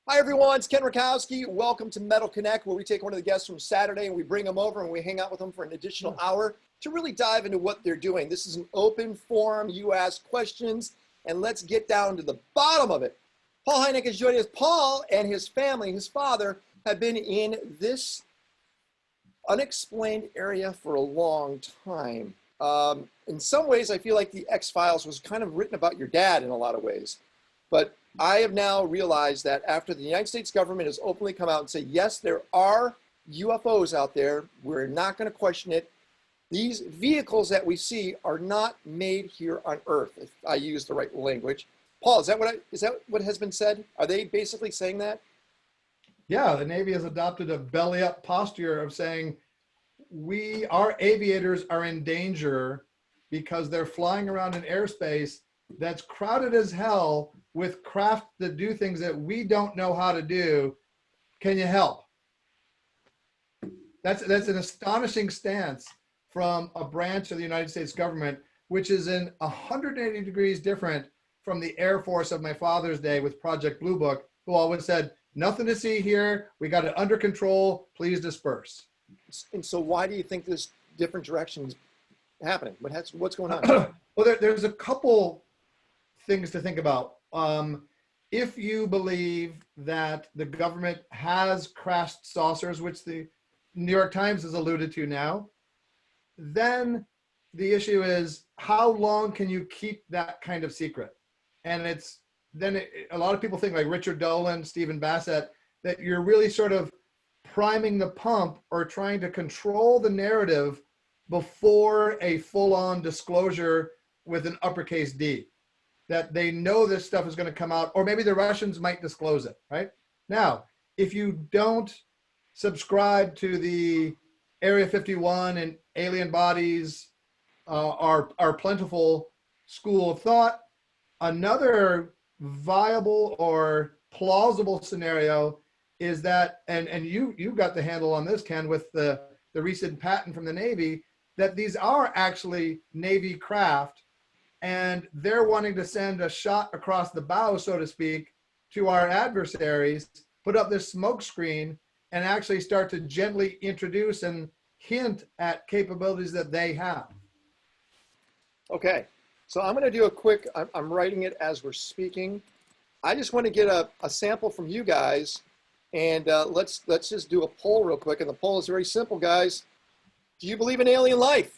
Hi everyone, it's Ken Rakowski. Welcome to Metal Connect, where we take one of the guests from Saturday and we bring them over and we hang out with them for an additional hour to really dive into what they're doing. This is an open forum. You ask questions and let's get down to the bottom of it. Paul Hynek is joining us. Paul and his family, his father, have been in this unexplained area for a long time. In some ways, I feel like the X-Files was kind of written about your dad in a lot of ways. But I have now realized that after the United States government has openly come out and said, yes, there are UFOs out there, we're not going to question it. These vehicles that we see are not made here on Earth, if I use the right language. Paul, is that what has been said? Are they basically saying that? Yeah, the Navy has adopted a belly up posture of saying our aviators are in danger because they're flying around in airspace that's crowded as hell with craft that do things that we don't know how to do. Can you help? That's an astonishing stance from a branch of the United States government, which is in 180 degrees different from the Air Force of my father's day with Project Blue Book, who always said, nothing to see here, we got it under control, please disperse. And so why do you think this different direction is happening? What's going on? Well, there's a couple things to think about. If you believe that the government has crashed saucers, which the New York Times has alluded to now, then the issue is how long can you keep that kind of secret? And a lot of people think, like Richard Dolan, Stephen Bassett, that you're really sort of priming the pump or trying to control the narrative before a full-on disclosure with an uppercase D. That they know this stuff is going to come out, or maybe the Russians might disclose it, right? Now, if you don't subscribe to the Area 51 and alien bodies are plentiful school of thought, another viable or plausible scenario is that, and you got the handle on this, Ken, with the recent patent from the Navy, that these are actually Navy craft, and they're wanting to send a shot across the bow, so to speak, to our adversaries, put up this smoke screen, and actually start to gently introduce and hint at capabilities that they have. Okay, so I'm going to do a quick, I'm writing it as we're speaking. I just want to get a sample from you guys, and let's just do a poll real quick. And the poll is very simple, guys. Do you believe in alien life?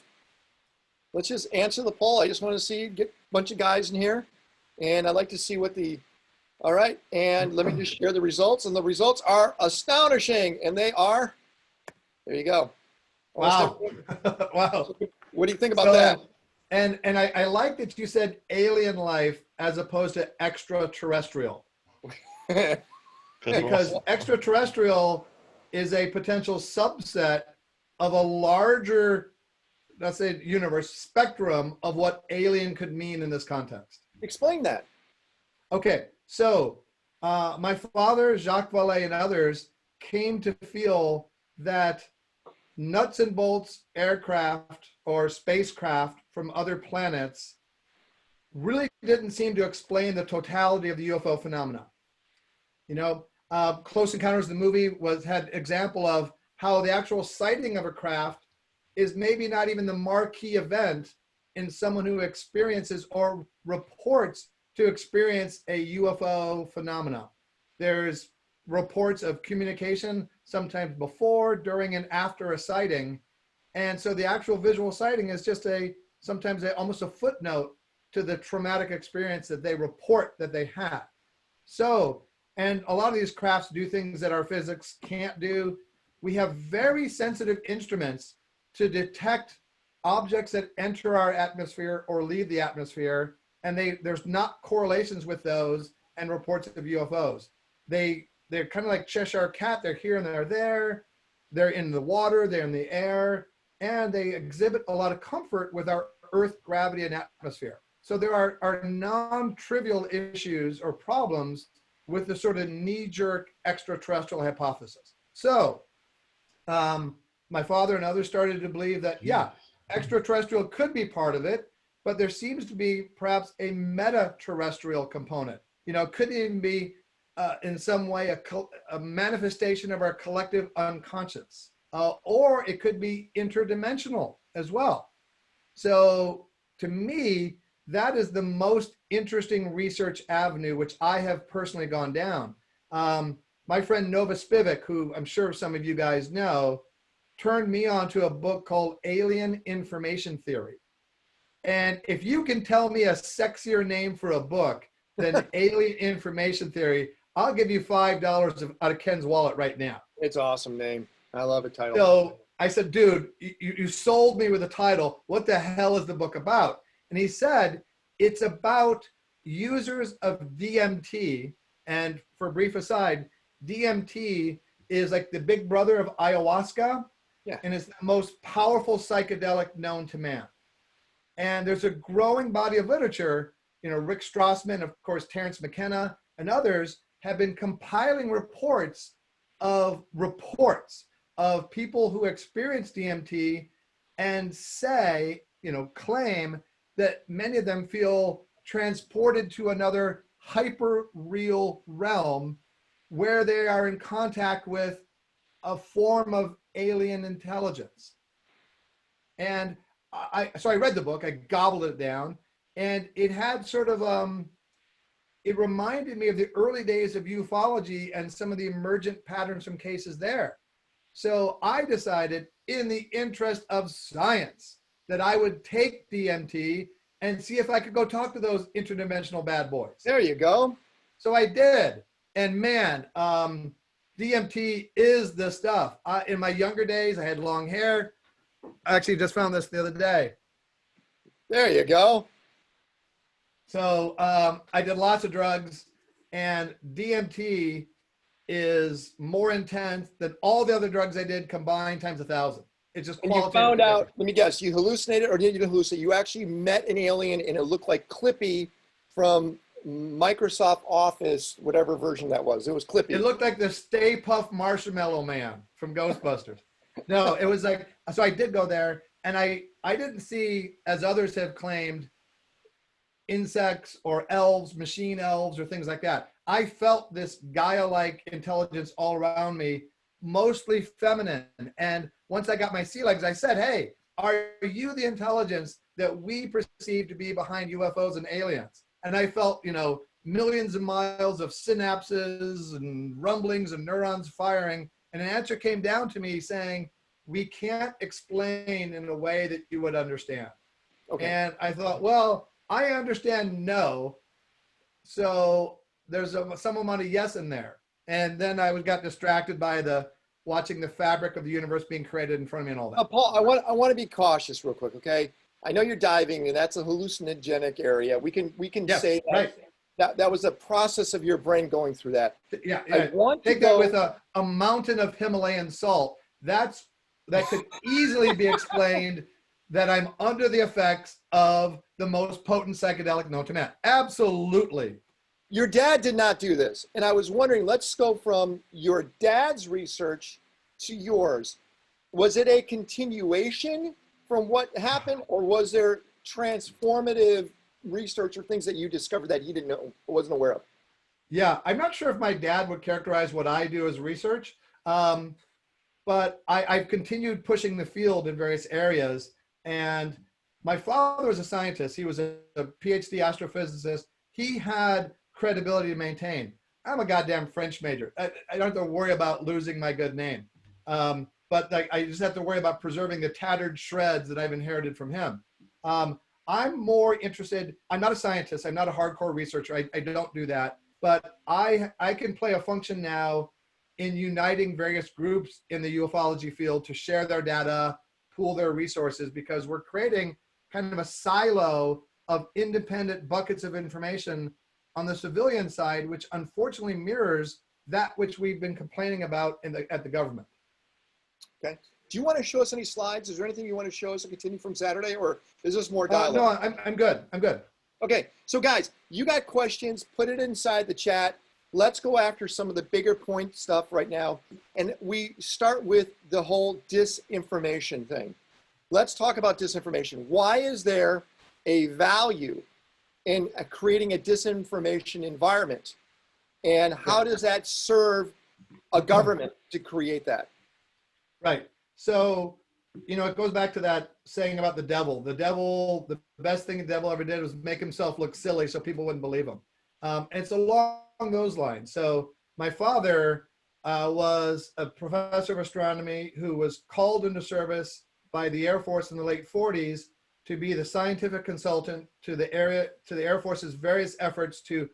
Let's just answer the poll. I just want to get a bunch of guys in here. And I'd like to see all right. And let me just share the results. And the results are astonishing. And they are, there you go. Wow. Wow. What do you think about that? And I like that you said alien life as opposed to extraterrestrial. Because extraterrestrial is a potential subset of a larger, let's say, universe spectrum of what alien could mean in this context. Explain that. Okay, so my father, Jacques Vallée, and others came to feel that nuts and bolts aircraft or spacecraft from other planets really didn't seem to explain the totality of the UFO phenomena. You know, Close Encounters, the movie, had example of how the actual sighting of a craft is maybe not even the marquee event in someone who experiences or reports to experience a UFO phenomena. There's reports of communication sometimes before, during, and after a sighting. And so the actual visual sighting is just sometimes almost a footnote to the traumatic experience that they report that they had. So, and a lot of these crafts do things that our physics can't do. We have very sensitive instruments to detect objects that enter our atmosphere or leave the atmosphere, and there's not correlations with those and reports of UFOs. They're kind of like Cheshire Cat. They're here and they're there. They're in the water, they're in the air, and they exhibit a lot of comfort with our Earth gravity and atmosphere. So there are non-trivial issues or problems with the sort of knee-jerk extraterrestrial hypothesis. So my father and others started to believe that, yeah, extraterrestrial could be part of it, but there seems to be perhaps a meta-terrestrial component. You know, it could even be in some way a manifestation of our collective unconscious, or it could be interdimensional as well. So to me, that is the most interesting research avenue, which I have personally gone down. My friend Nova Spivak, who I'm sure some of you guys know, turned me on to a book called Alien Information Theory. And if you can tell me a sexier name for a book than Alien Information Theory, I'll give you $5 out of Ken's wallet right now. It's an awesome name. I love the title. So I said, dude, you sold me with the title. What the hell is the book about? And he said, it's about users of DMT. And for a brief aside, DMT is like the big brother of ayahuasca. Yeah. And it's the most powerful psychedelic known to man. And there's a growing body of literature, Rick Strassman, of course, Terence McKenna, and others have been compiling reports of people who experience DMT and claim that many of them feel transported to another hyper real realm where they are in contact with a form of alien intelligence. And so I read the book, I gobbled it down, and it had sort of, it reminded me of the early days of ufology and some of the emergent patterns from cases there. So I decided, in the interest of science, that I would take DMT and see if I could go talk to those interdimensional bad boys. There you go. So I did. And man, DMT is the stuff. In my younger days, I had long hair. I actually just found this the other day. There you go. So I did lots of drugs, and DMT is more intense than all the other drugs I did combined times 1,000. It's just And you found out, let me guess, you hallucinated, or did you hallucinate? You actually met an alien and it looked like Clippy from Microsoft Office, whatever version that was. It was Clippy. It looked like the Stay Puft Marshmallow Man from Ghostbusters. No, it was like, so I did go there, and I didn't see, as others have claimed, insects or elves, machine elves or things like that. I felt this Gaia-like intelligence all around me, mostly feminine. And once I got my sea legs, I said, hey, are you the intelligence that we perceive to be behind UFOs and aliens? And I felt, millions of miles of synapses and rumblings and neurons firing. And an answer came down to me saying, we can't explain in a way that you would understand. Okay. And I thought, well, I understand no. So there's some amount of yes in there. And then I got distracted by watching the fabric of the universe being created in front of me and all that. Paul, I want to be cautious real quick, okay? I know you're diving, and that's a hallucinogenic area. We can yes, say that. Right. That was a process of your brain going through that. Yeah. I want to take that with a mountain of Himalayan salt. That could easily be explained that I'm under the effects of the most potent psychedelic known to man. Absolutely. Your dad did not do this. And I was wondering, let's go from your dad's research to yours. Was it a continuation from what happened, or was there transformative research or things that you discovered that he didn't know, wasn't aware of? Yeah, I'm not sure if my dad would characterize what I do as research, but I've continued pushing the field in various areas. And my father was a scientist. He was a PhD astrophysicist. He had credibility to maintain. I'm a goddamn French major. I don't have to worry about losing my good name. But I just have to worry about preserving the tattered shreds that I've inherited from him. I'm more interested, I'm not a scientist, I'm not a hardcore researcher, I don't do that, but I can play a function now in uniting various groups in the ufology field to share their data, pool their resources, because we're creating kind of a silo of independent buckets of information on the civilian side, which unfortunately mirrors that which we've been complaining about at the government. Okay. Do you want to show us any slides? Is there anything you want to show us to continue from Saturday, or is this more dialogue? No, I'm good. I'm good. Okay. So guys, you got questions, put it inside the chat. Let's go after some of the bigger point stuff right now. And we start with the whole disinformation thing. Let's talk about disinformation. Why is there a value in creating a disinformation environment? And how does that serve a government to create that? Right. So, you know, it goes back to that saying about the devil. The devil, the best thing the devil ever did was make himself look silly so people wouldn't believe him. And it's along those lines. So my father was a professor of astronomy who was called into service by the Air Force in the late 40s to be the scientific consultant to the Air Force's various efforts to,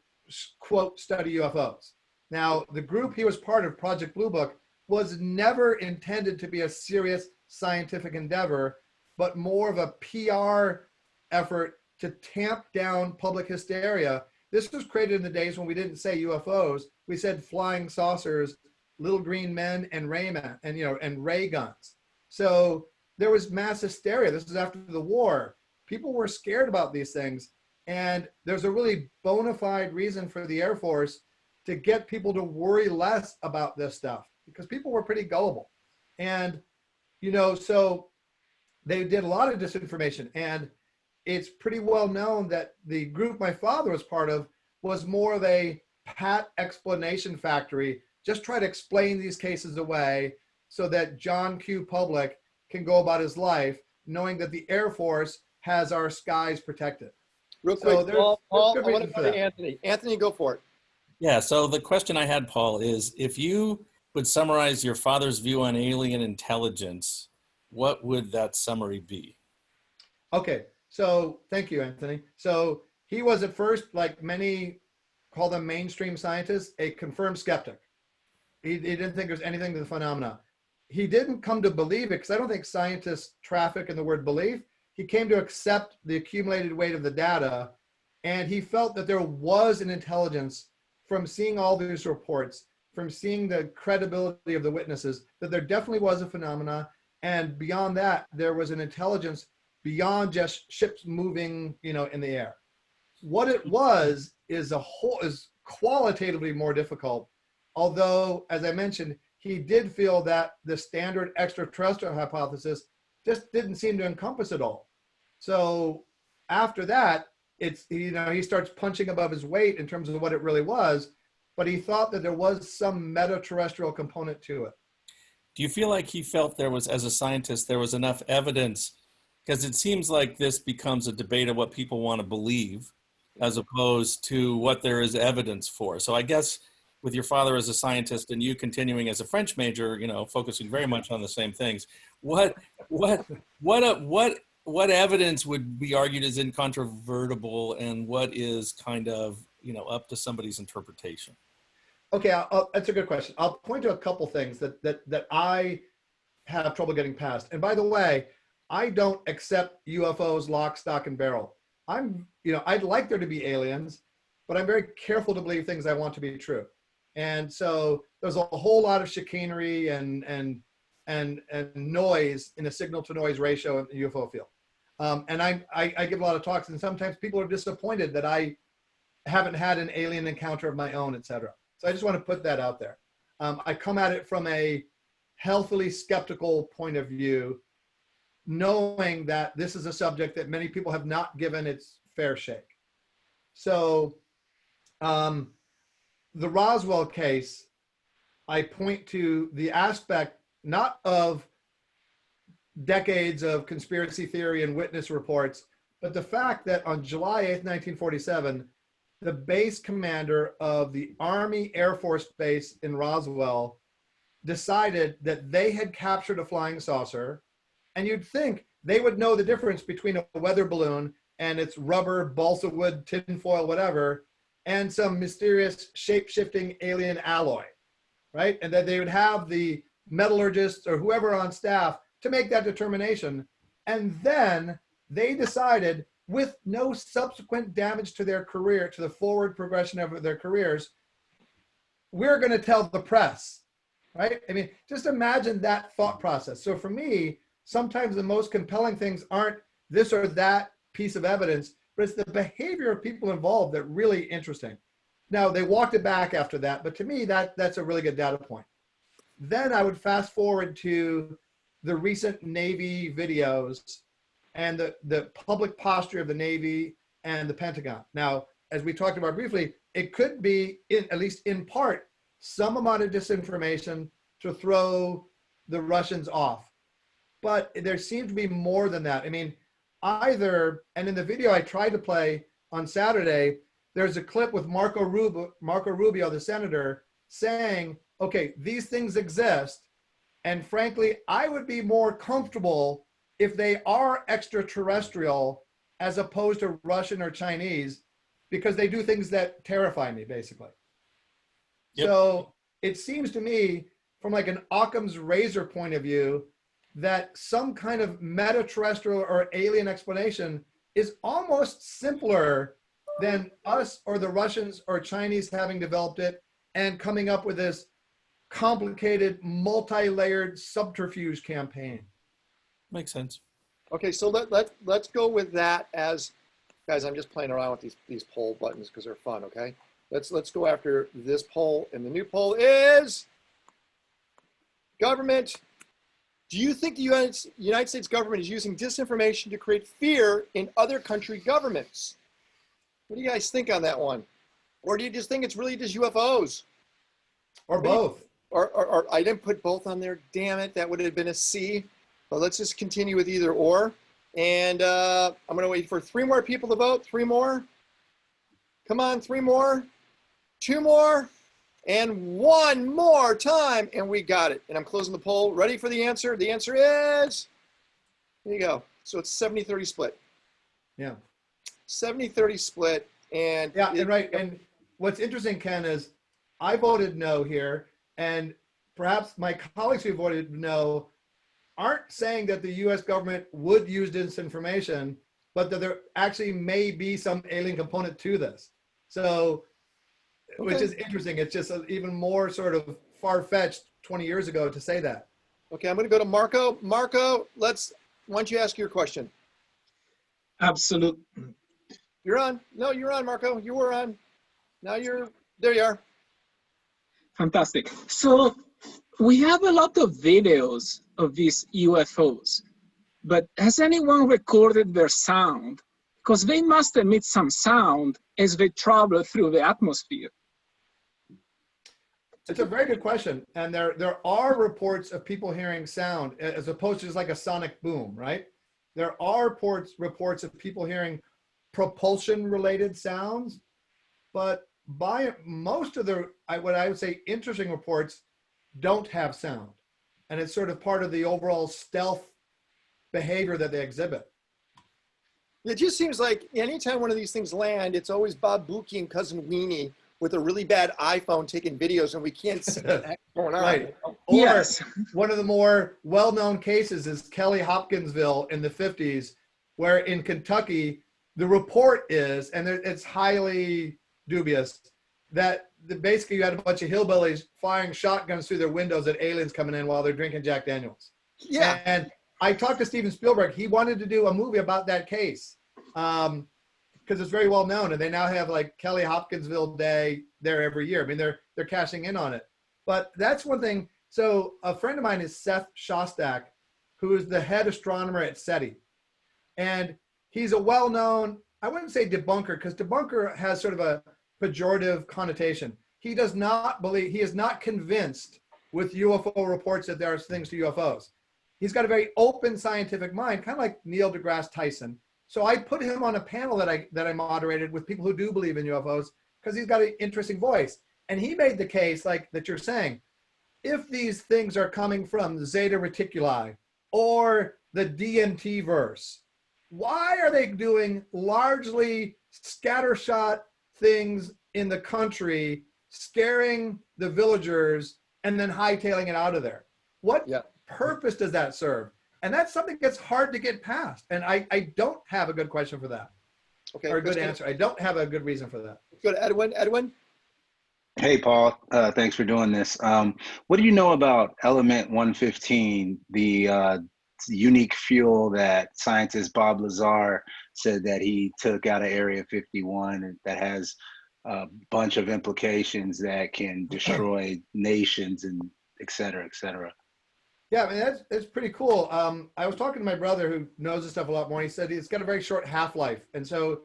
quote, study UFOs. Now, the group he was part of, Project Blue Book, was never intended to be a serious scientific endeavor, but more of a PR effort to tamp down public hysteria. This was created in the days when we didn't say UFOs, we said flying saucers, little green men, and Rayman, and and ray guns. So there was mass hysteria. This is after the war. People were scared about these things, and there's a really bona fide reason for the Air Force to get people to worry less about this stuff, because people were pretty gullible. And, so they did a lot of disinformation. And it's pretty well known that the group my father was part of was more of a pat explanation factory, just try to explain these cases away so that John Q. Public can go about his life knowing that the Air Force has our skies protected. Real quick, So Paul, I want to reason go for to that. Anthony. Anthony, go for it. Yeah, so the question I had, Paul, is if you would summarize your father's view on alien intelligence, what would that summary be? Okay, so thank you, Anthony. So he was at first, like many call them mainstream scientists, a confirmed skeptic. He didn't think there's anything to the phenomena. He didn't come to believe it, because I don't think scientists traffic in the word belief. He came to accept the accumulated weight of the data, and he felt that there was an intelligence from seeing all these reports, from seeing the credibility of the witnesses, that there definitely was a phenomena. And beyond that, there was an intelligence beyond just ships moving, in the air. What it was is qualitatively more difficult. Although, as I mentioned, he did feel that the standard extraterrestrial hypothesis just didn't seem to encompass it all. So after that, he starts punching above his weight in terms of what it really was, but he thought that there was some meta-terrestrial component to it. Do you feel like he felt there was, as a scientist, there was enough evidence? Because it seems like this becomes a debate of what people want to believe as opposed to what there is evidence for. So I guess with your father as a scientist and you continuing as a French major, focusing very much on the same things, what evidence would be argued as incontrovertible, and what is kind of, up to somebody's interpretation? Okay, that's a good question. I'll point to a couple things that I have trouble getting past. And by the way, I don't accept UFOs lock, stock, and barrel. I'd like there to be aliens, but I'm very careful to believe things I want to be true. And so there's a whole lot of chicanery and noise in the signal to noise ratio in the UFO field. And I give a lot of talks, and sometimes people are disappointed that I haven't had an alien encounter of my own, et cetera. So I just want to put that out there. I come at it from a healthily skeptical point of view, knowing that this is a subject that many people have not given its fair shake. So the Roswell case, I point to the aspect not of decades of conspiracy theory and witness reports, but the fact that on July 8th, 1947, the base commander of the Army Air Force Base in Roswell decided that they had captured a flying saucer, and you'd think they would know the difference between a weather balloon and its rubber, balsa wood, tinfoil, whatever, and some mysterious shape-shifting alien alloy, right? And that they would have the metallurgists or whoever on staff to make that determination. And then they decided, with no subsequent damage to their career, to the forward progression of their careers, we're going to tell the press, right? I mean, just imagine that thought process. So for me, sometimes the most compelling things aren't this or that piece of evidence, but it's the behavior of people involved that really interesting. Now, they walked it back after that, but to me, that's a really good data point. Then I would fast forward to the recent Navy videos and the public posture of the Navy and the Pentagon. Now, as we talked about briefly, it could be, at least in part, some amount of disinformation to throw the Russians off. But there seems to be more than that. I mean, and in the video I tried to play on Saturday, there's a clip with Marco Rubio, the senator, saying, okay, these things exist. And frankly, I would be more comfortable if they are extraterrestrial as opposed to Russian or Chinese, because they do things that terrify me, basically. Yep. So it seems to me, from like an Occam's razor point of view, that some kind of meta-terrestrial or alien explanation is almost simpler than us or the Russians or Chinese having developed it and coming up with this complicated, multi-layered subterfuge campaign. Makes sense. Okay, so let's go with that as, guys, I'm just playing around with these poll buttons because they're fun, okay? Let's go after this poll, and the new poll is, government, do you think the United States government is using disinformation to create fear in other country governments? What do you guys think on that one? Or do you just think it's really just UFOs? Or both. Or I didn't put both on there. Damn it, that would have been a C. But let's just continue with either or. And I'm going to wait for 3 more people to vote. 3 more. Come on, 3 more. 2 more. And 1 more time. And we got it. And I'm closing the poll. Ready for the answer? The answer is, there you go. So it's 70-30 split. Yeah. 70-30 split. And yeah, and right. And what's interesting, Ken, is I voted no here. And perhaps my colleagues who voted no aren't saying that the US government would use disinformation, but that there actually may be some alien component to this. So, which is interesting. It's just even more sort of far-fetched 20 years ago to say that. Okay, I'm going to go to Marco. Marco, why don't you ask your question? Absolutely. You're on. No, you're on, Marco. You were on. Now there you are. Fantastic. So we have a lot of videos of these UFOs, but has anyone recorded their sound? Because they must emit some sound as they travel through the atmosphere. It's a very good question. And there are reports of people hearing sound as opposed to just like a sonic boom, right? There are reports of people hearing propulsion related sounds, but by most of what I would say interesting reports don't have sound. And it's sort of part of the overall stealth behavior that they exhibit. It just seems like anytime one of these things land, it's always Bob Buki and Cousin Weenie with a really bad iPhone taking videos, and we can't see what's going on. Right. Or yes. One of the more well-known cases is Kelly Hopkinsville in the 50s, where in Kentucky, the report is, and it's highly dubious, that basically you had a bunch of hillbillies firing shotguns through their windows at aliens coming in while they're drinking Jack Daniels. Yeah. And I talked to Steven Spielberg. He wanted to do a movie about that case because it's very well known, and they now have like Kelly Hopkinsville Day there every year. I mean, they're cashing in on it. But that's one thing. So a friend of mine is Seth Shostak, who is the head astronomer at SETI. And he's a well-known, I wouldn't say debunker, because debunker has sort of a pejorative connotation. He is not convinced with UFO reports that there are things to UFOs. He's got a very open scientific mind, kind of like Neil deGrasse Tyson. So I put him on a panel that I moderated with people who do believe in UFOs because he's got an interesting voice. And he made the case like that you're saying, if these things are coming from the Zeta Reticuli or the DMT verse, why are they doing largely scattershot things in the country, scaring the villagers, and then hightailing it out of there? What purpose does that serve? And that's something that's hard to get past. And I don't have a good question for that. Okay. Or a good answer. I don't have a good reason for that. Let's go to Edwin. Edwin? Hey, Paul. Thanks for doing this. What do you know about element 115, the unique fuel that scientist Bob Lazar said that he took out of Area 51 and that has a bunch of implications that can destroy nations and et cetera, et cetera? Yeah, I mean, that's pretty cool. I was talking to my brother who knows this stuff a lot more. He said it's got a very short half-life. And so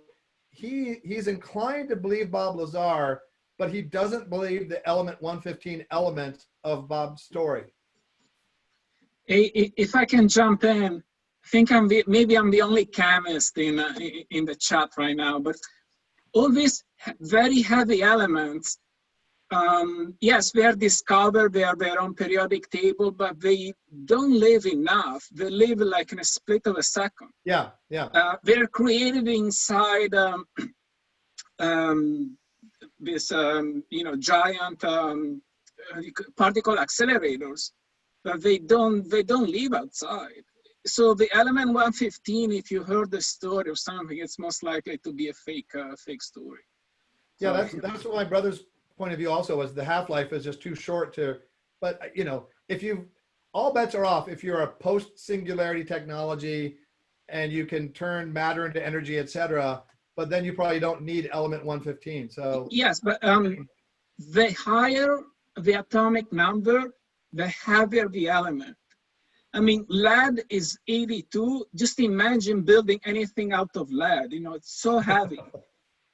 he's inclined to believe Bob Lazar, but he doesn't believe the element 115 element of Bob's story. If I can jump in, I think maybe I'm the only chemist in the chat right now, but all these very heavy elements, yes, they are discovered, they are their own periodic table, but they don't live enough. They live like in a split of a second. Yeah. They're created inside this, giant particle accelerators, but they don't live outside. So the element 115, if you heard the story or something, it's most likely to be a fake story. Yeah, that's what my brother's point of view also was. The half-life is just too short to, but if all bets are off if you're a post-singularity technology and you can turn matter into energy, etc. But then you probably don't need element 115. So yes, but the higher the atomic number, the heavier the element. I mean, lead is 82. Just imagine building anything out of lead. It's so heavy.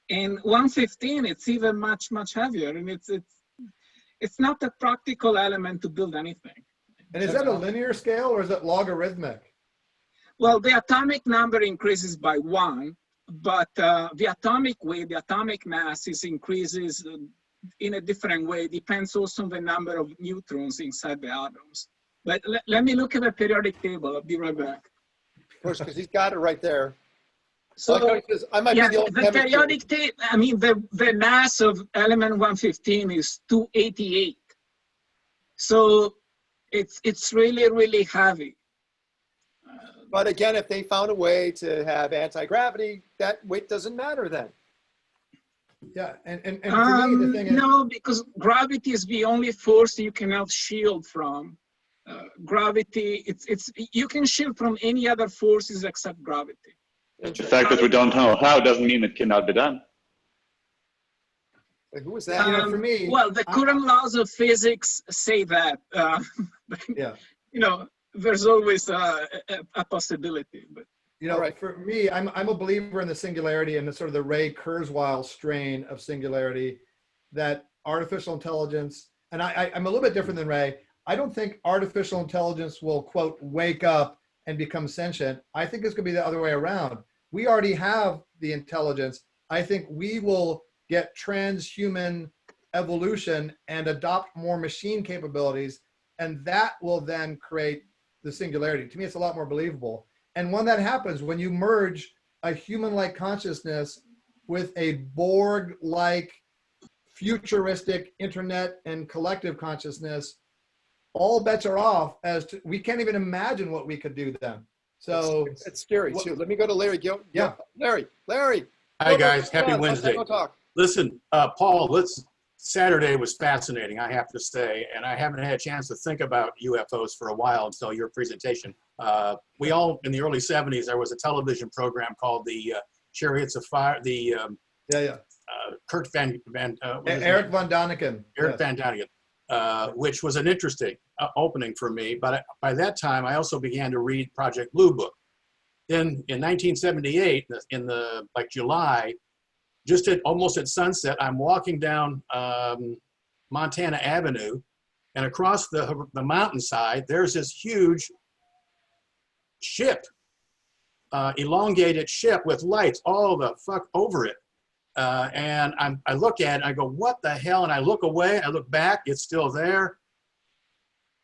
And 115, it's even much, much heavier. And it's not a practical element to build anything. And is that a linear scale or is it logarithmic? Well, the atomic number increases by 1, but the atomic weight, the atomic mass increases in a different way. It depends also on the number of neutrons inside the atoms. But let me look at the periodic table. I'll be right back. Of course, because he's got it right there. So I might be the old the periodic table, I mean, the mass of element 115 is 288. So it's really, really heavy. But again, if they found a way to have anti-gravity, that weight doesn't matter then. Yeah, and for me, the thing is... No, because gravity is the only force you cannot shield from. Gravity, you can shield from any other forces except gravity. The fact that we don't know how doesn't mean it cannot be done. Wait, who was that? For me... Well, the current laws of physics say that. But, there's always a possibility. But Right. For me, I'm a believer in the singularity and the sort of the Ray Kurzweil strain of singularity, that artificial intelligence, and I'm a little bit different than Ray. I don't think artificial intelligence will, quote, wake up and become sentient. I think it's going to be the other way around. We already have the intelligence. I think we will get transhuman evolution and adopt more machine capabilities, and that will then create the singularity. To me, it's a lot more believable. And when that happens, when you merge a human-like consciousness with a Borg-like futuristic internet and collective consciousness, all bets are off as to, we can't even imagine what we could do then. So it's scary too. Let me go to Larry. Yeah. Larry. Hi guys, happy Let's Wednesday. go talk. Listen, Paul, Saturday was fascinating, I have to say, and I haven't had a chance to think about UFOs for a while until your presentation. We all, in the early 70s, there was a television program called the Chariots of Fire, Kurt Van Eric von Daniken. Eric Van Daniken, which was an interesting opening for me. But by that time, I also began to read Project Blue Book. Then in 1978, in July, just almost at sunset, I'm walking down Montana Avenue, and across the mountainside, there's this huge ship, elongated ship with lights all the fuck over it. And I look at it, I go, what the hell? And I look away, I look back, it's still there.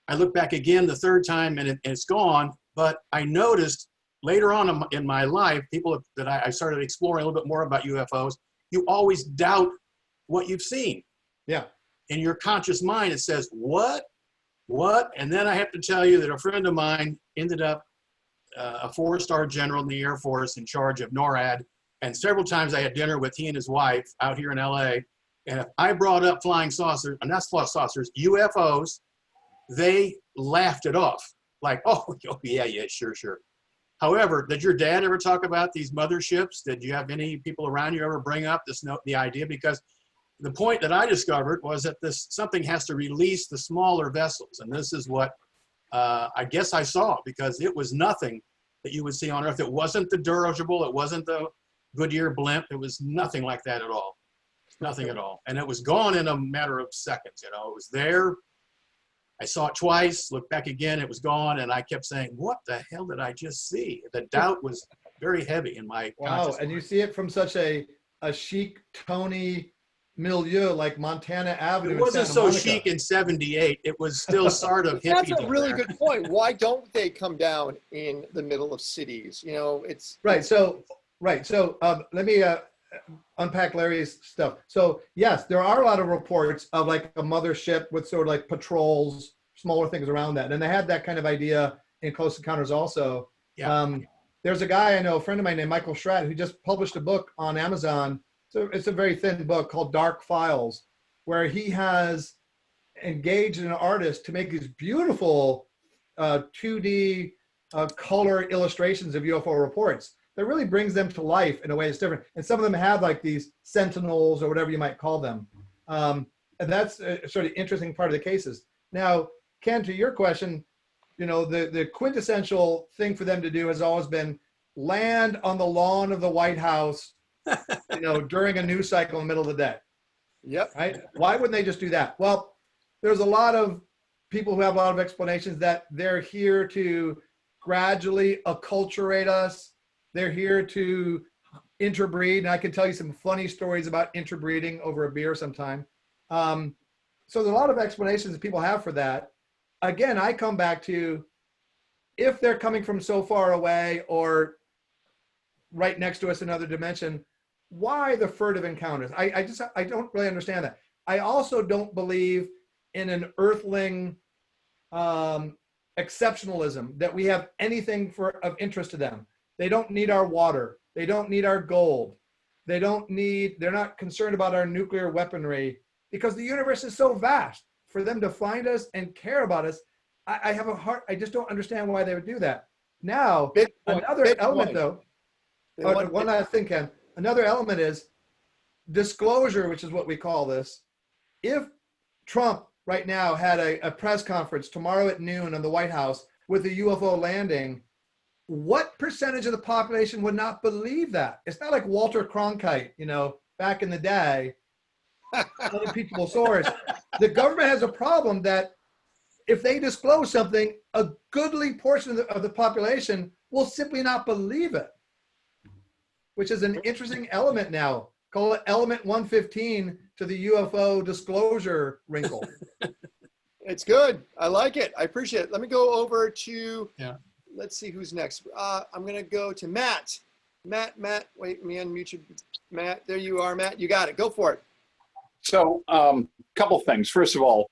I look back again the third time and it's gone. But I noticed later on in my life, that I started exploring a little bit more about UFOs, you always doubt what you've seen. Yeah. In your conscious mind, it says, what? And then I have to tell you that a friend of mine ended up a 4-star general in the Air Force in charge of NORAD. And several times I had dinner with he and his wife out here in LA. And if I brought up flying saucers, and not flying saucers, UFOs, they laughed it off. Like, oh yeah, sure. However, did your dad ever talk about these motherships? Did you have any people around you ever bring up the idea? Because the point that I discovered was that something has to release the smaller vessels. And this is what I guess I saw, because it was nothing that you would see on Earth. It wasn't the dirigible. It wasn't the Goodyear blimp. It was nothing like that at all. Nothing at all. And it was gone in a matter of seconds. You know, it was there. I saw it twice, looked back again, it was gone. And I kept saying, what the hell did I just see? The doubt was very heavy in my Wow. consciousness. And you see it from such a chic, Tony milieu like Montana Avenue. It wasn't in Santa so Monica. chic in 78. It was still sort of hippie. That's a down really there. good point. Why don't they come down in the middle of cities? You know, it's Right. So let me unpack Larry's stuff. So yes, there are a lot of reports of like a mothership with sort of like patrols, smaller things around that. And they had that kind of idea in Close Encounters also. Yeah. There's a guy I know, a friend of mine named Michael Schratt, who just published a book on Amazon. So it's a very thin book called Dark Files, where he has engaged an artist to make these beautiful 2D color illustrations of UFO reports that really brings them to life in a way that's different. And some of them have like these sentinels or whatever you might call them. And that's a sort of interesting part of the cases. Now, Ken, to your question, you know, the quintessential thing for them to do has always been land on the lawn of the White House, you know, during a news cycle in the middle of the day. yep. Right? Why wouldn't they just do that? Well, there's a lot of people who have a lot of explanations that they're here to gradually acculturate us. They're here to interbreed. And I can tell you some funny stories about interbreeding over a beer sometime. So there's a lot of explanations that people have for that. Again, I come back to if they're coming from so far away or right next to us in another dimension, why the furtive encounters? I don't really understand that. I also don't believe in an earthling exceptionalism that we have anything of interest to them. They don't need our water. They don't need our gold. They're not concerned about our nuclear weaponry because the universe is so vast. For them to find us and care about us, I have a heart. I just don't understand why they would do that. Now, another element though, one last thing, Ken, another element is disclosure, which is what we call this. If Trump right now had a press conference tomorrow at noon on the White House with a UFO landing, what percentage of the population would not believe that? It's not like Walter Cronkite, you know, back in the day, unimpeachable source. The government has a problem that if they disclose something, a goodly portion of the population will simply not believe it, which is an interesting element now. Call it element 115 to the UFO disclosure wrinkle. It's good. I like it. I appreciate it. Let me go over to, Yeah. Let's see who's next. I'm going to go to Matt. Matt, wait, let me unmute you. Matt, there you are, Matt. You got it. Go for it. So, couple things. First of all,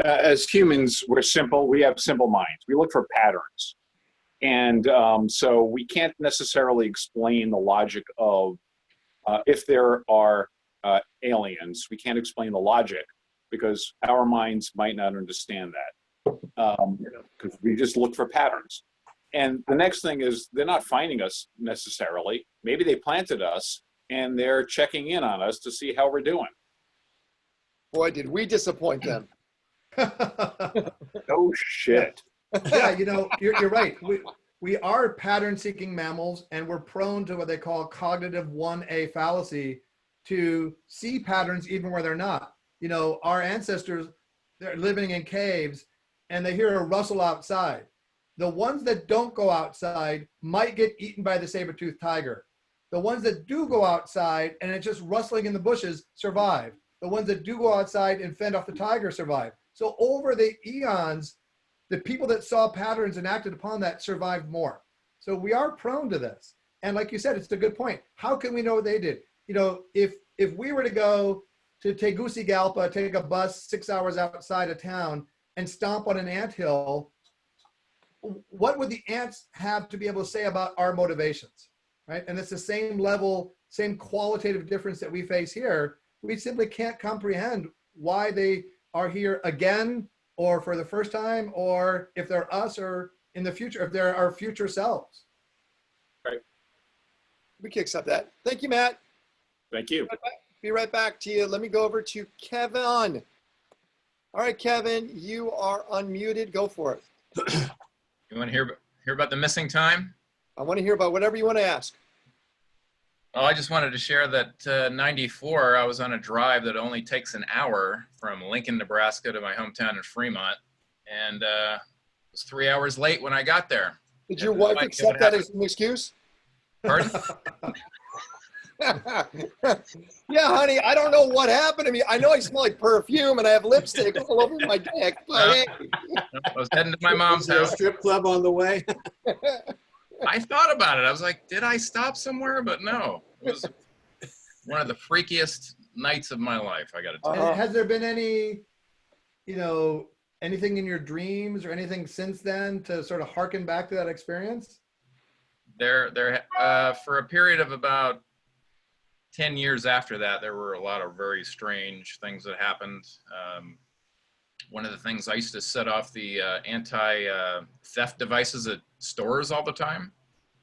as humans, we're simple. We have simple minds. We look for patterns. And so we can't necessarily explain the logic of if there are aliens. We can't explain the logic because our minds might not understand that because we just look for patterns. And the next thing is they're not finding us necessarily. Maybe they planted us and they're checking in on us to see how we're doing. Boy, did we disappoint them. Oh, shit. Yeah, you know, you're right. We are pattern-seeking mammals, and we're prone to what they call cognitive 1A fallacy, to see patterns even where they're not. You know, our ancestors, they're living in caves, and they hear a rustle outside. The ones that don't go outside might get eaten by the saber-toothed tiger. The ones that do go outside, and it's just rustling in the bushes, survive. The ones that do go outside and fend off the tiger survive. So over the eons, the people that saw patterns and acted upon that survived more. So we are prone to this. And like you said, it's a good point. How can we know what they did? You know, if we were to go to Tegucigalpa, take a bus 6 hours outside of town and stomp on an anthill, what would the ants have to be able to say about our motivations, right? And it's the same level, same qualitative difference that we face here. We simply can't comprehend why they are here again, or for the first time, or if they're us, or in the future, if they're our future selves. Right. We can accept that. Thank you, Matt. Thank you. Be right back to you. Let me go over to Kevin. All right, Kevin, you are unmuted. Go for it. You want to hear about the missing time? I want to hear about whatever you want to ask. Oh, I just wanted to share that 94, I was on a drive that only takes an hour from Lincoln, Nebraska to my hometown in Fremont. And it was 3 hours late when I got there. Did your wife accept that as an excuse? Pardon? Yeah, honey, I don't know what happened to me. I know I smell like perfume and I have lipstick all over my dick, but hey. I was heading to my mom's Is there a house. strip club on the way? I thought about it. I was like, did I stop somewhere? But no. It was one of the freakiest nights of my life, I got to tell you. And has there been any, anything in your dreams or anything since then to sort of harken back to that experience? There, for a period of about 10 years after that, there were a lot of very strange things that happened. One of the things, I used to set off the anti-theft devices at stores all the time,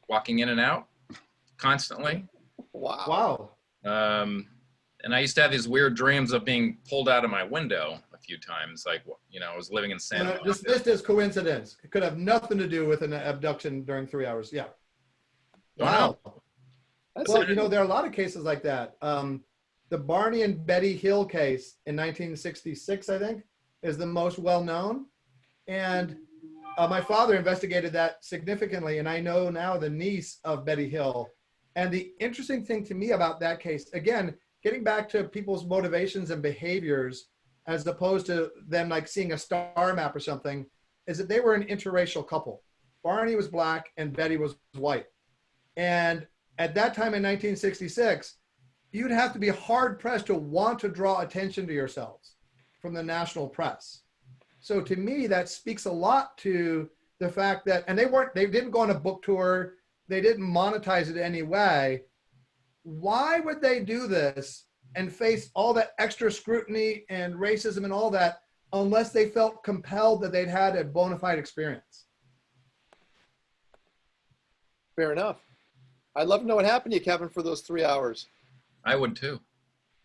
walking in and out constantly. Wow. And I used to have these weird dreams of being pulled out of my window a few times. Like, I was living in San Diego. This is coincidence. It could have nothing to do with an abduction during 3 hours. Yeah. Wow. Well, there are a lot of cases like that. The Barney and Betty Hill case in 1966, I think, is the most well-known. And my father investigated that significantly, and I know now the niece of Betty Hill. And the interesting thing to me about that case, again, getting back to people's motivations and behaviors, as opposed to them like seeing a star map or something, is that they were an interracial couple. Barney was black and Betty was white. And at that time in 1966, you'd have to be hard pressed to want to draw attention to yourselves from the national press. So to me, that speaks a lot to the fact that, and they didn't go on a book tour, they didn't monetize it in any way. Why would they do this and face all that extra scrutiny and racism and all that unless they felt compelled that they'd had a bona fide experience? Fair enough. I'd love to know what happened to you, Kevin, for those 3 hours. I would too.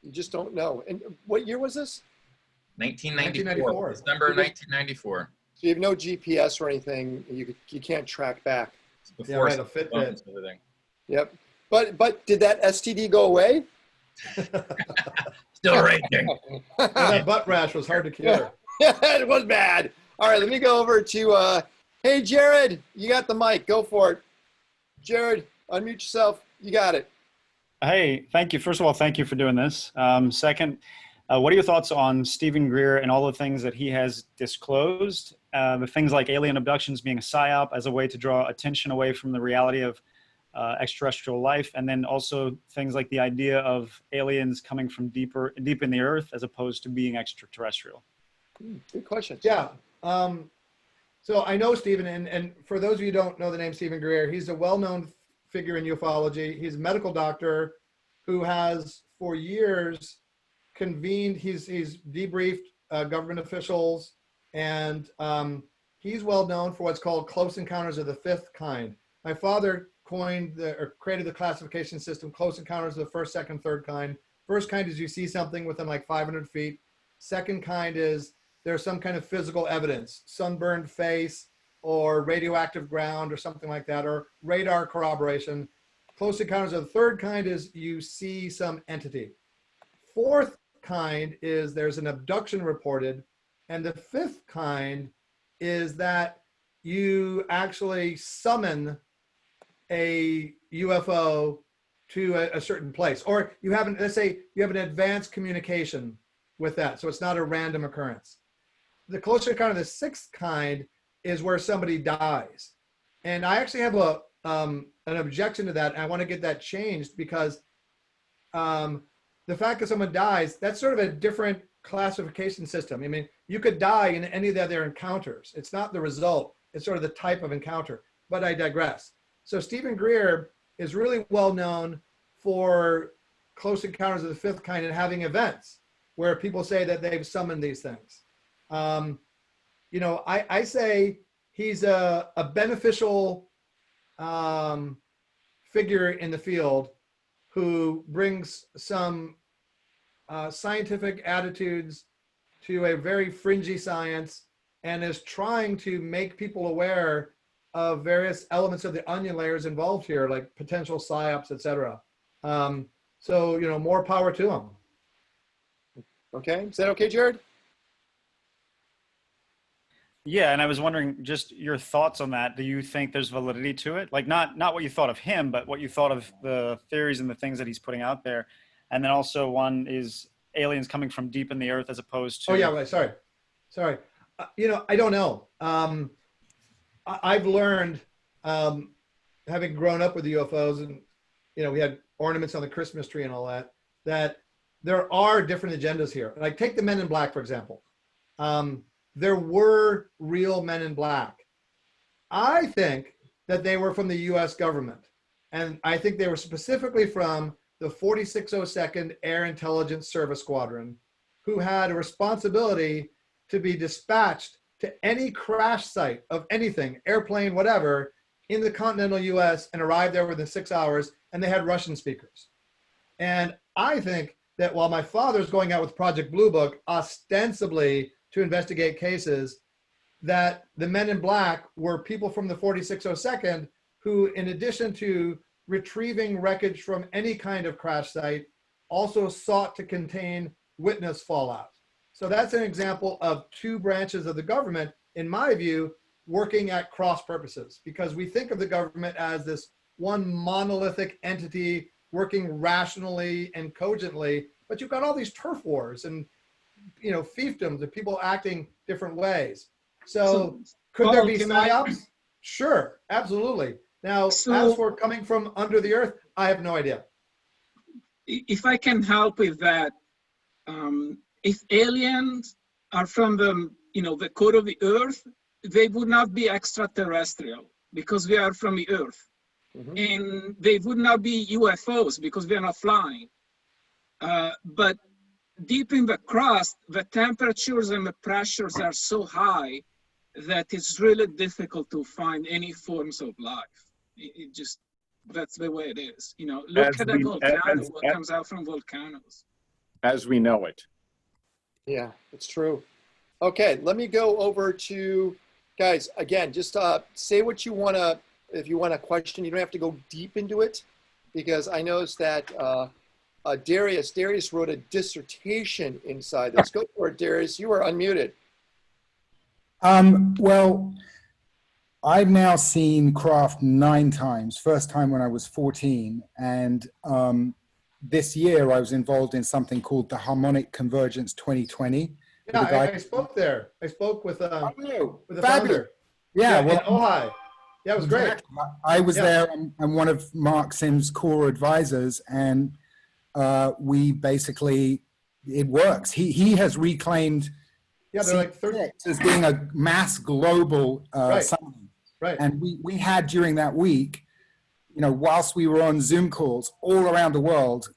You just don't know. And what year was this? 1994. December 1994. So you have no GPS or anything. You can't track back. Before a Fitbit. Everything. Yep. But did that STD go away? Still raging. That butt rash was hard to cure. It was bad. All right, let me go over to, hey, Jared, you got the mic. Go for it. Jared, unmute yourself. You got it. Hey, thank you. First of all, thank you for doing this. Second, what are your thoughts on Stephen Greer and all the things that he has disclosed? The things like alien abductions being a psyop as a way to draw attention away from the reality of extraterrestrial life, and then also things like the idea of aliens coming from deep in the earth as opposed to being extraterrestrial. Good question. Yeah. So I know Stephen, and for those of you who don't know the name Stephen Greer, he's a well-known figure in ufology. He's a medical doctor who has for years convened, he's debriefed government officials, and he's well known for what's called close encounters of the fifth kind. My father coined or created the classification system, close encounters of the first, second, third kind. First kind is you see something within like 500 feet. Second kind is there's some kind of physical evidence, sunburned face or radioactive ground or something like that, or radar corroboration. Close encounters of the third kind is you see some entity. Fourth kind is there's an abduction reported. And the fifth kind is that you actually summon a UFO to a certain place, or you have let's say you have an advanced communication with that. So it's not a random occurrence. The closer encounter of the sixth kind is where somebody dies. And I actually have an objection to that. And I want to get that changed because the fact that someone dies, that's sort of a different classification system. I mean, you could die in any of the other encounters. It's not the result. It's sort of the type of encounter, but I digress. So Stephen Greer is really well known for close encounters of the fifth kind and having events where people say that they've summoned these things. I say he's a beneficial figure in the field who brings some scientific attitudes to a very fringy science and is trying to make people aware of various elements of the onion layers involved here, like potential psyops, et cetera. So, more power to them. Okay, is that okay, Jared? Yeah, and I was wondering just your thoughts on that. Do you think there's validity to it? Like not what you thought of him, but what you thought of the theories and the things that he's putting out there. And then also one is aliens coming from deep in the earth as opposed to. Oh yeah, right. Sorry. I don't know. I've learned, having grown up with the UFOs, and we had ornaments on the Christmas tree and all that, that there are different agendas here. Like take the Men in Black, for example. There were real Men in Black. I think that they were from the U.S. government. And I think they were specifically from the 4602nd Air Intelligence Service Squadron, who had a responsibility to be dispatched to any crash site of anything, airplane, whatever, in the continental U.S. and arrive there within 6 hours, and they had Russian speakers. And I think that while my father's going out with Project Blue Book, ostensibly to investigate cases, that the Men in Black were people from the 4602nd who, in addition to retrieving wreckage from any kind of crash site, also sought to contain witness fallout. So that's an example of two branches of the government, in my view, working at cross purposes, because we think of the government as this one monolithic entity working rationally and cogently, but you've got all these turf wars and fiefdoms and people acting different ways. So could there be psyops? Sure, absolutely. Now, as for coming from under the earth, I have no idea. If I can help with that, if aliens are from the core of the earth, they would not be extraterrestrial because we are from the earth. Mm-hmm. And they would not be UFOs because we are not flying. But deep in the crust, the temperatures and the pressures are so high that it's really difficult to find any forms of life. It just, that's the way it is. Look at the volcanoes, what comes out from volcanoes. As we know it. Yeah, it's true. Okay, let me go over to, guys, again, just say what you want to, if you want a question, you don't have to go deep into it, because I noticed that Darius wrote a dissertation inside this. Go for it, Darius. You are unmuted. Well, I've now seen craft 9 times. First time when I was 14, and this year I was involved in something called the Harmonic Convergence 2020. Yeah, I spoke there. I spoke with the fabulous founder. Yeah, well, in Ojai. Yeah, it was great. I was there. I'm one of Mark Sim's core advisors, and we basically, it works. He has reclaimed they're like 30 as being a mass global summon. Right. And we had during that week, whilst we were on Zoom calls all around the world,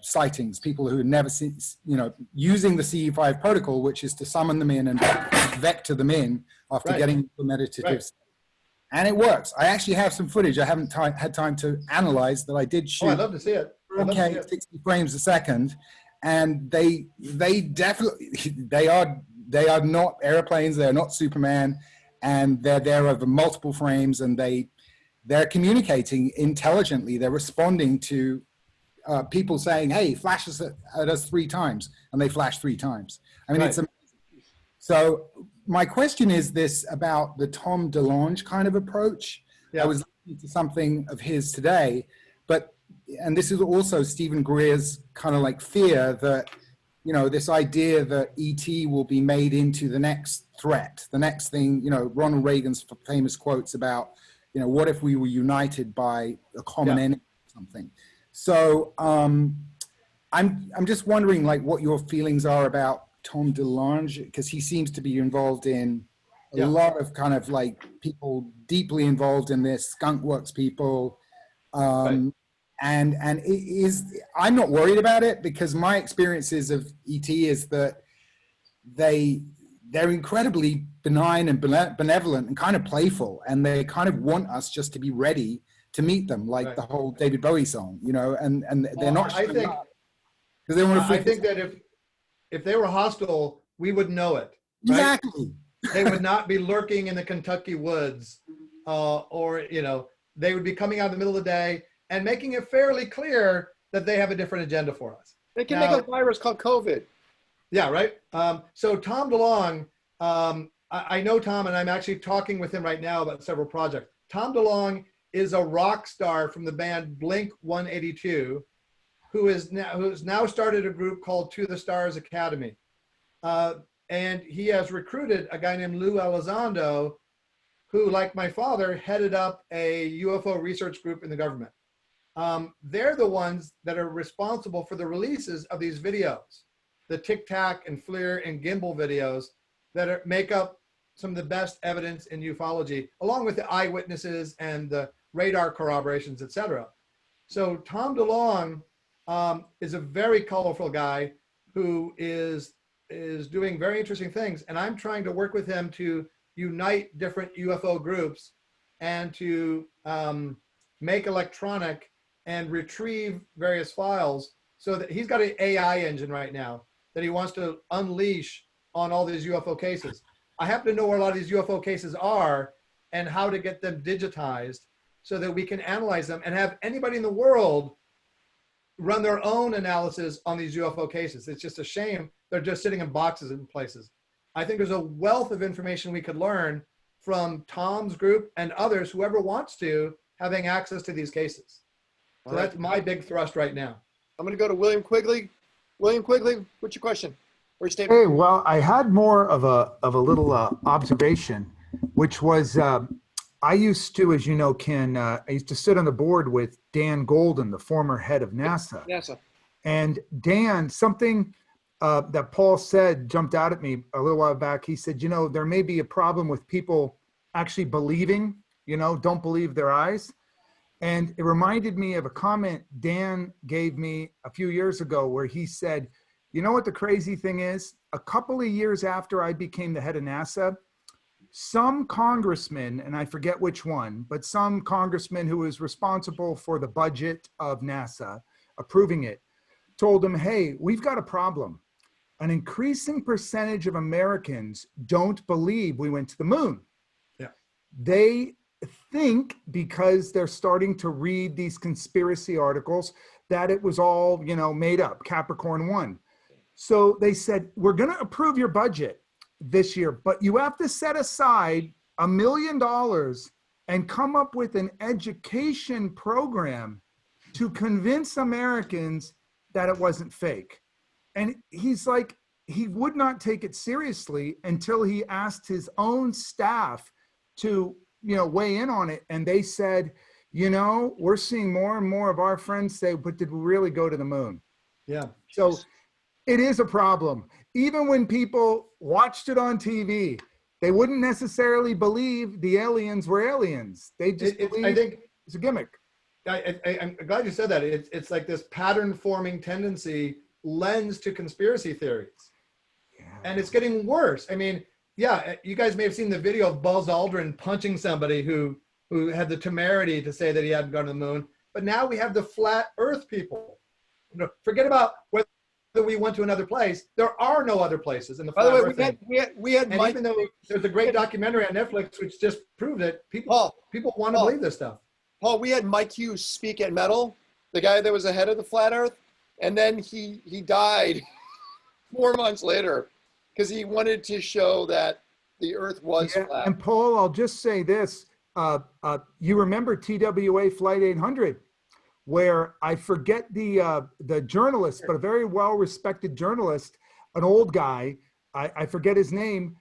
sightings, people who had never seen, using the CE5 protocol, which is to summon them in and vector them in after getting the meditative. And it works. I actually have some footage I haven't had time to analyze that I did shoot. Oh, I'd love to see it. Okay, 60 frames a second. And they definitely, they are not airplanes, they're not Superman, and they're there over multiple frames, and they're communicating intelligently. They're responding to people saying, hey, flash us at us 3 times, and they flash 3 times. I mean, it's amazing. So my question is this about the Tom DeLonge kind of approach. I was listening to something of his today, and this is also Stephen Greer's kind of like fear that, this idea that ET will be made into the next threat, the next thing, Ronald Reagan's famous quotes about, what if we were united by a common enemy or something. So I'm just wondering like what your feelings are about Tom DeLonge, because he seems to be involved in a lot of kind of like people deeply involved in this, Skunk Works people. And it is, I'm not worried about it, because my experiences of ET is that they're incredibly benign and benevolent and kind of playful, and they kind of want us just to be ready to meet them, like the whole David Bowie song, and they're not. I think because they want to. I think that if they were hostile, we would know it. Right? Exactly. They would not be lurking in the Kentucky woods, or they would be coming out in the middle of the day and making it fairly clear that they have a different agenda for us. They can Now, make a virus called COVID. Yeah, right. So Tom DeLonge, I know Tom, and I'm actually talking with him right now about several projects. Tom DeLonge is a rock star from the band Blink 182, who's now started a group called To the Stars Academy. And he has recruited a guy named Lou Elizondo, who, like my father, headed up a UFO research group in the government. They're the ones that are responsible for the releases of these videos, the Tic Tac and FLIR and Gimbal videos that make up some of the best evidence in ufology, along with the eyewitnesses and the radar corroborations, etc. So Tom DeLonge is a very colorful guy who is doing very interesting things, and I'm trying to work with him to unite different UFO groups and to make electronic and retrieve various files, so that he's got an AI engine right now that he wants to unleash on all these UFO cases. I happen to know where a lot of these UFO cases are and how to get them digitized so that we can analyze them and have anybody in the world run their own analysis on these UFO cases. It's just a shame they're just sitting in boxes in places. I think there's a wealth of information we could learn from Tom's group and others, whoever wants to, having access to these cases. So that's my big thrust right now. I'm going to go to William Quigley. William Quigley, what's your question or your statement? Hey, well, I had more of a little observation, which was I used to, as you know, Ken, I used to sit on the board with Dan Golden, the former head of NASA. NASA. And Dan, something that Paul said jumped out at me a little while back. He said, you know, there may be a problem with people actually believing, you know, don't believe their eyes. And it reminded me of a comment Dan gave me a few years ago where he said, you know what the crazy thing is? A couple of years after I became the head of NASA, some congressman, and I forget which one, but some congressman who was responsible for the budget of NASA, approving it, told him, hey, we've got a problem. An increasing percentage of Americans don't believe we went to the moon. Yeah. They think, because they're starting to read these conspiracy articles, that it was all, you know, made up, Capricorn 1. So they said, we're going to approve your budget this year, but you have to set aside $1 million and come up with an education program to convince Americans that it wasn't fake. And he's like, he would not take it seriously until he asked his own staff to, you know, weigh in on it. And they said, you know, we're seeing more and more of our friends say, but did we really go to the moon? Yeah. So it is a problem. Even when people watched it on TV, they wouldn't necessarily believe the aliens were aliens. They just believe I think it's a gimmick. I'm glad you said that. It's like this pattern forming tendency lends to conspiracy theories. Yeah. And it's getting worse. I mean, yeah, you guys may have seen the video of Buzz Aldrin punching somebody who had the temerity to say that he hadn't gone to the moon. But now we have the flat earth people. You know, forget about whether we went to another place. There are no other places in the flat By the way, earth thing. we had And Mike, even though there's a great documentary on Netflix which just proved it, people want to believe this stuff. Paul, we had Mike Hughes speak at Metal, the guy that was ahead of the flat earth, and then he died 4 months later because he wanted to show that the earth was flat. And Paul, I'll just say this. You remember TWA Flight 800, where I forget the journalist, but a very well-respected journalist, an old guy, I forget his name,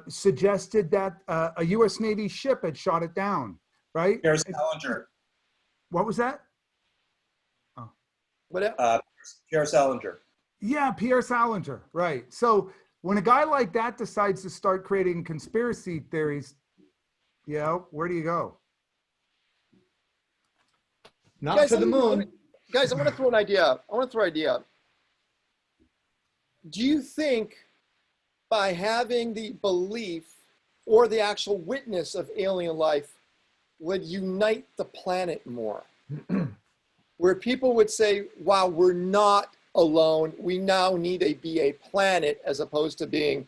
suggested that a U.S. Navy ship had shot it down, right? Pierre Salinger. What was that? Oh. Pierre Salinger. Yeah, Pierre Salinger, right. So when a guy like that decides to start creating conspiracy theories, you know, where do you go? Not Guys, to the moon. Guys, I want to throw an idea. Do you think by having the belief or the actual witness of alien life would unite the planet more? Where people would say, wow, we're not alone. We now need to be a planet as opposed to being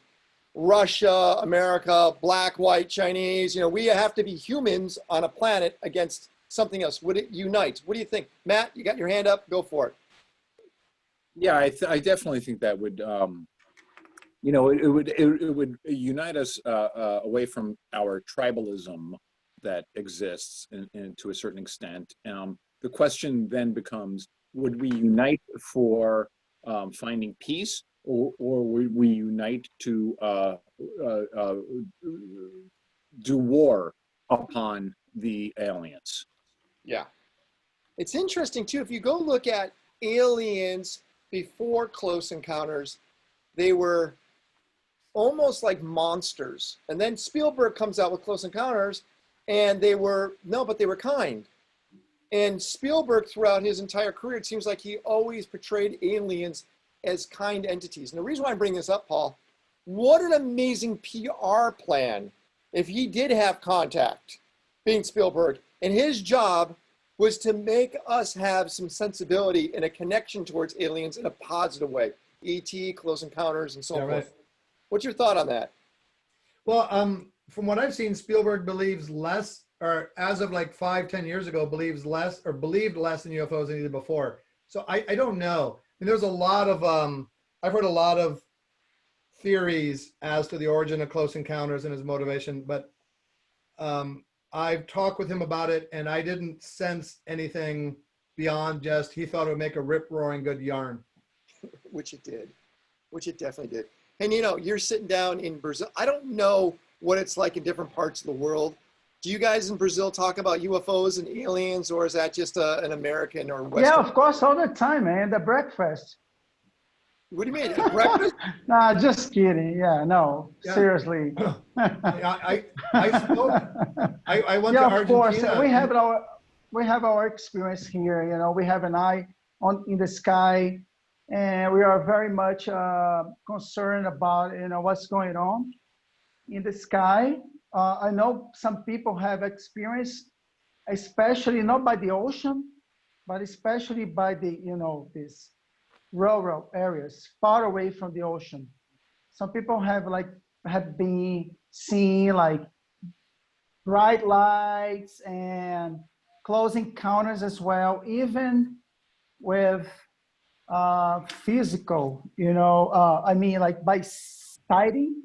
Russia, America, black, white, Chinese. You know, we have to be humans on a planet against something else? Would it unite? What do you think? Matt, you got your hand up, go for it. Yeah, I definitely think that would, you know, it would unite us away from our tribalism that exists in to a certain extent. The question then becomes, would we unite for finding peace, or would we unite to do war upon the aliens? Yeah. It's interesting too, if you go look at aliens before Close Encounters, they were almost like monsters. And then Spielberg comes out with Close Encounters, and they were kind. And Spielberg, throughout his entire career, it seems like he always portrayed aliens as kind entities. And the reason why I bring this up, Paul, what an amazing PR plan if he did have contact, being Spielberg, and his job was to make us have some sensibility and a connection towards aliens in a positive way. E.T., Close Encounters, and so forth. Right. What's your thought on that? Well, from what I've seen, Spielberg believes less, or as of like 5-10 years ago, believes less, or believed less in UFOs than he did before. So I don't know. I mean, there's a lot of, I've heard a lot of theories as to the origin of Close Encounters and his motivation, but I've talked with him about it, and I didn't sense anything beyond just he thought it would make a rip-roaring good yarn. Which it did. Which it definitely did. And you know, you're sitting down in Brazil. I don't know what it's like in different parts of the world. Do you guys in Brazil talk about UFOs and aliens, or is that just an American or Western? Yeah, of course, all the time, man. The breakfast. What do you mean? Breakfast? Nah, just kidding. Yeah, no, Yeah. seriously. I went Yeah, to of course. Argentina. We have our experience here. You know, we have an eye in the sky, and we are very much concerned about what's going on in the sky. I know some people have experienced, especially not by the ocean, but especially by the these rural areas far away from the ocean. Some people have been seeing like bright lights and close encounters as well, even with physical, I mean, like by sighting,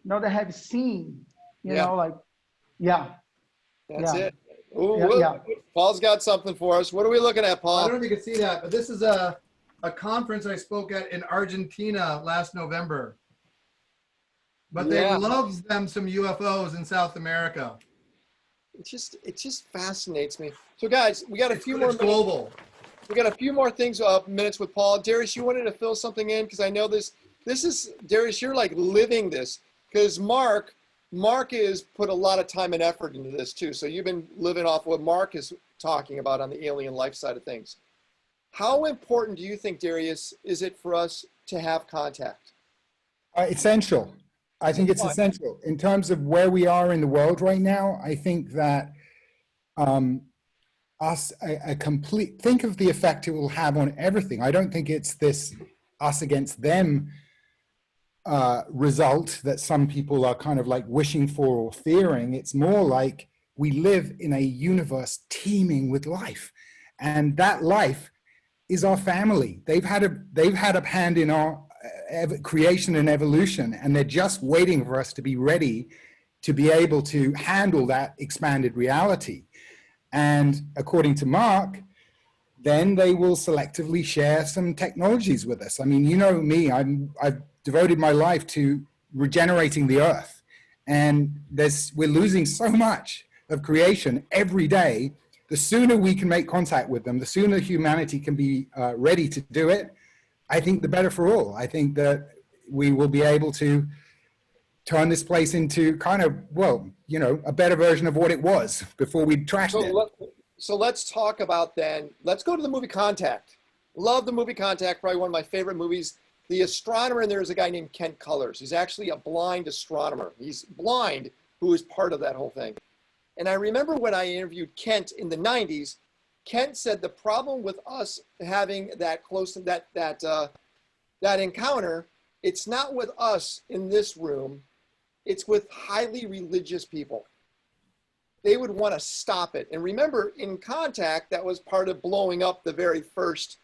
they have seen, Yeah. That's it. Ooh, Yeah. Paul's got something for us. What are we looking at, Paul? I don't know if you can see that, but this is a conference I spoke at in Argentina last November. But they loves them some UFOs in South America. It just fascinates me. So guys, we got a few more It's global. We got a few more things minutes with Paul. Darius, you wanted to fill something in because I know this is Darius, you're like living this, because Mark has put a lot of time and effort into this too. So you've been living off what Mark is talking about on the alien life side of things. How important do you think, Darius, is it for us to have contact? Essential. I think it's essential in terms of where we are in the world right now. I think that think of the effect it will have on everything. I don't think it's this us against them result that some people are kind of like wishing for or fearing. It's more like we live in a universe teeming with life, and that life is our family. They've had a hand in our creation and evolution, and they're just waiting for us to be ready to be able to handle that expanded reality. And according to Mark, then they will selectively share some technologies with us. I mean, you know me, I've devoted my life to regenerating the earth, and we're losing so much of creation every day. The sooner we can make contact with them, the sooner humanity can be ready to do it, I think the better for all. I think that we will be able to turn this place into kind of, a better version of what it was before we trashed it. So let's talk about then, let's go to the movie Contact. Love the movie Contact, probably one of my favorite movies. The astronomer in there is a guy named Kent Cullers. He's actually a blind astronomer. He's blind, who is part of that whole thing. And I remember when I interviewed Kent in the 90s, Kent said the problem with us having that close to that encounter, it's not with us in this room, it's with highly religious people. they would want to stop it. And remember, in Contact, that was part of blowing up the very first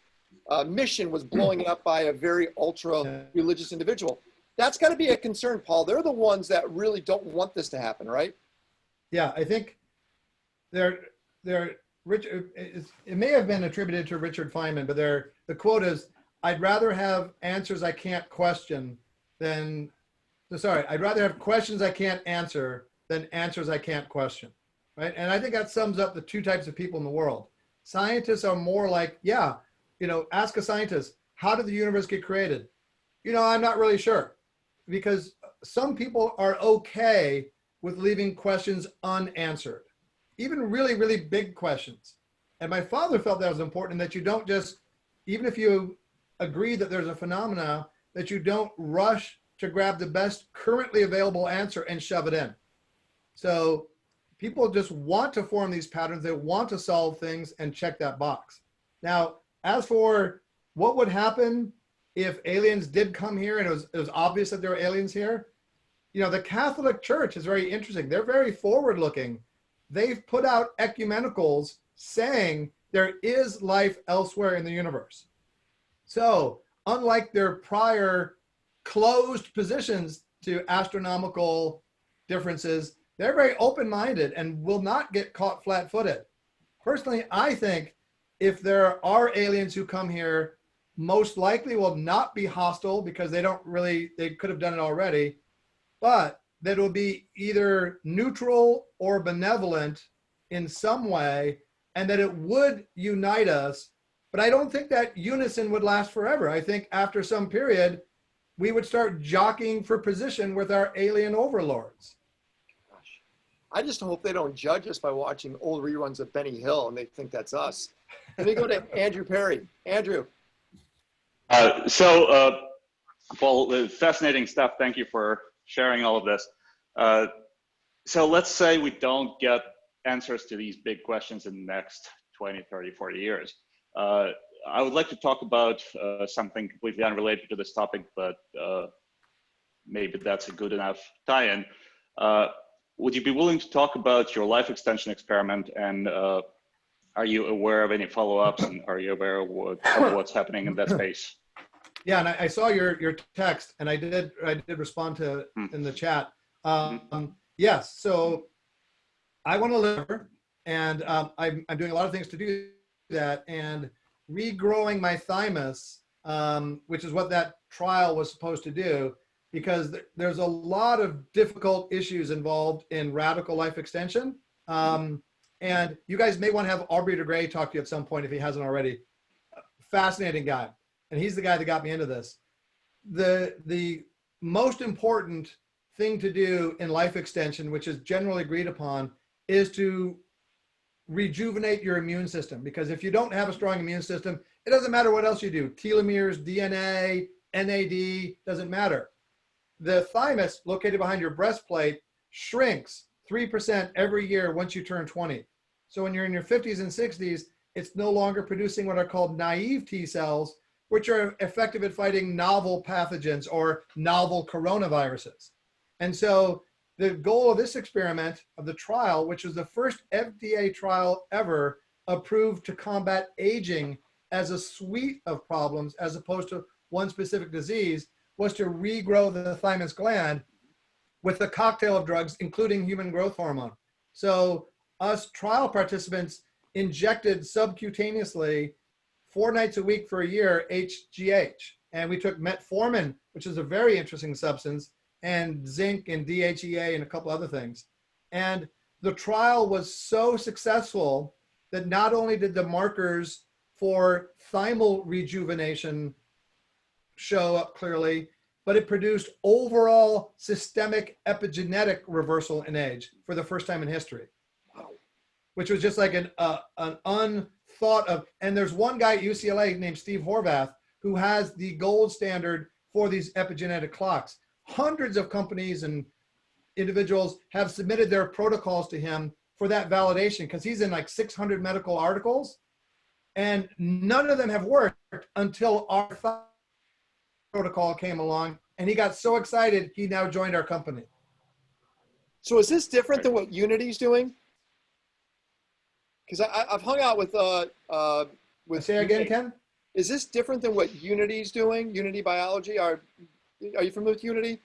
mission, was blowing it up by a very ultra religious individual. That's got to be a concern, Paul. They're the ones that really don't want this to happen, right? Yeah, I think Richard, it may have been attributed to Richard Feynman, but the quote is, I'd rather have answers I can't question than, I'd rather have questions I can't answer than answers I can't question, right? And I think that sums up the two types of people in the world. Scientists are more like, yeah, ask a scientist, how did the universe get created? I'm not really sure, because some people are okay with leaving questions unanswered, even really, really big questions. And my father felt that was important, that you don't just, even if you agree that there's a phenomena, that you don't rush to grab the best currently available answer and shove it in. So people just want to form these patterns. They want to solve things and check that box. Now, as for what would happen if aliens did come here and it was obvious that there were aliens here, the Catholic Church is very interesting. They're very forward looking. They've put out ecumenicals saying there is life elsewhere in the universe. So unlike their prior closed positions to astronomical differences, they're very open-minded and will not get caught flat-footed. Personally, I think if there are aliens who come here, most likely will not be hostile, because they could have done it already, but that will be either neutral or benevolent in some way, and that it would unite us. But I don't think that unison would last forever. I think after some period, we would start jockeying for position with our alien overlords. Gosh, I just hope they don't judge us by watching old reruns of Benny Hill and they think that's us. Let me go to Andrew Perry. Andrew. Paul, fascinating stuff. Thank you for sharing all of this. So let's say we don't get answers to these big questions in the next 20, 30, 40 years. I would like to talk about something completely unrelated to this topic, but maybe that's a good enough tie-in. Would you be willing to talk about your life extension experiment, and are you aware of any follow-ups, and are you aware of what's happening in that space? Yeah, and I saw your text, and I did respond to in the chat. Yes, so I want to live, and I'm doing a lot of things to do that, and regrowing my thymus, which is what that trial was supposed to do, because there's a lot of difficult issues involved in radical life extension. And you guys may want to have Aubrey de Grey talk to you at some point if he hasn't already. Fascinating guy. And he's the guy that got me into this. The most important thing to do in life extension, which is generally agreed upon, is to rejuvenate your immune system. Because if you don't have a strong immune system, it doesn't matter what else you do. Telomeres, DNA, NAD, doesn't matter. The thymus, located behind your breastplate, shrinks 3% every year once you turn 20. So when you're in your 50s and 60s, it's no longer producing what are called naive T cells, which are effective at fighting novel pathogens or novel coronaviruses. And so the goal of this experiment, of the trial, which was the first FDA trial ever approved to combat aging as a suite of problems as opposed to one specific disease, was to regrow the thymus gland with a cocktail of drugs, including human growth hormone. So us trial participants injected subcutaneously 4 nights a week for a year HGH. And we took metformin, which is a very interesting substance, and zinc and DHEA and a couple other things. And the trial was so successful that not only did the markers for thymal rejuvenation show up clearly, but it produced overall systemic epigenetic reversal in age for the first time in history, which was just like an unthought of. And there's one guy at UCLA named Steve Horvath who has the gold standard for these epigenetic clocks. Hundreds of companies and individuals have submitted their protocols to him for that validation, because he's in like 600 medical articles, and none of them have worked until our protocol came along, and he got so excited he now joined our company. So is this different than what Unity's doing? because I've hung out with Say again, Ken? Is this different than what Unity's doing? Unity Biology? Are you familiar with Unity?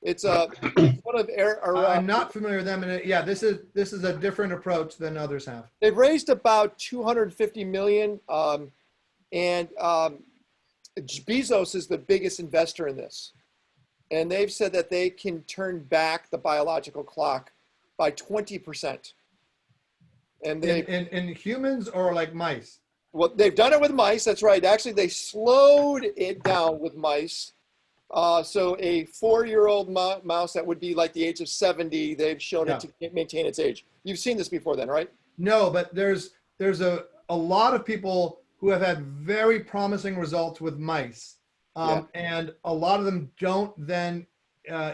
It's one of I'm not familiar with them, and yeah, this is a different approach than others have. They've raised about 250 million, and Bezos is the biggest investor in this, and they've said that they can turn back the biological clock by 20%. And they in humans or like mice? Well, they've done it with mice. That's right. Actually, they slowed it down with mice. So a 4-year-old mouse that would be like the age of 70, they've shown it to maintain its age. You've seen this before then, right? No, but there's a lot of people who have had very promising results with mice. And a lot of them don't then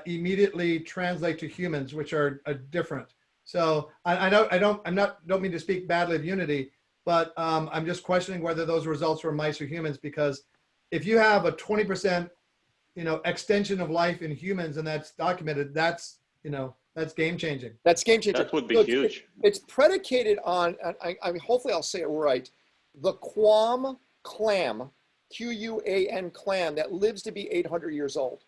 immediately translate to humans, which are different. So I don't mean to speak badly of Unity, but I'm just questioning whether those results were mice or humans, because if you have a 20% extension of life in humans and that's documented, that's game changing. That's game changing. That would be huge. It's predicated on, I mean, hopefully I'll say it right, the Quam clam, Quan clam, that lives to be 800 years old.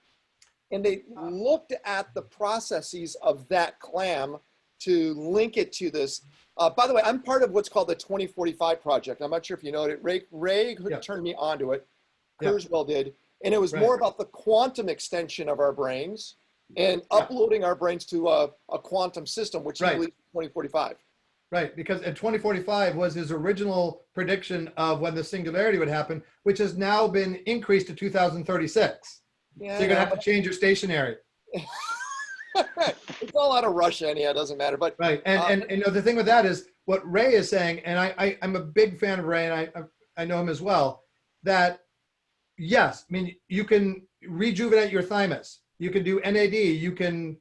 And they looked at the processes of that clam to link it to this. By the way, I'm part of what's called the 2045 project. I'm not sure if you know it. Ray turned me onto it. Kurzweil did. And it was more about the quantum extension of our brains and uploading our brains to a quantum system, which is 2045. Right, because in 2045 was his original prediction of when the singularity would happen, which has now been increased to 2036. Yeah, so you're going to have to change your stationary. It's all out of Russia anyhow, it doesn't matter. But right, and the thing with that is what Ray is saying, and I'm a big fan of Ray, and I know him as well, that yes, I mean, you can rejuvenate your thymus, you can do NAD, you can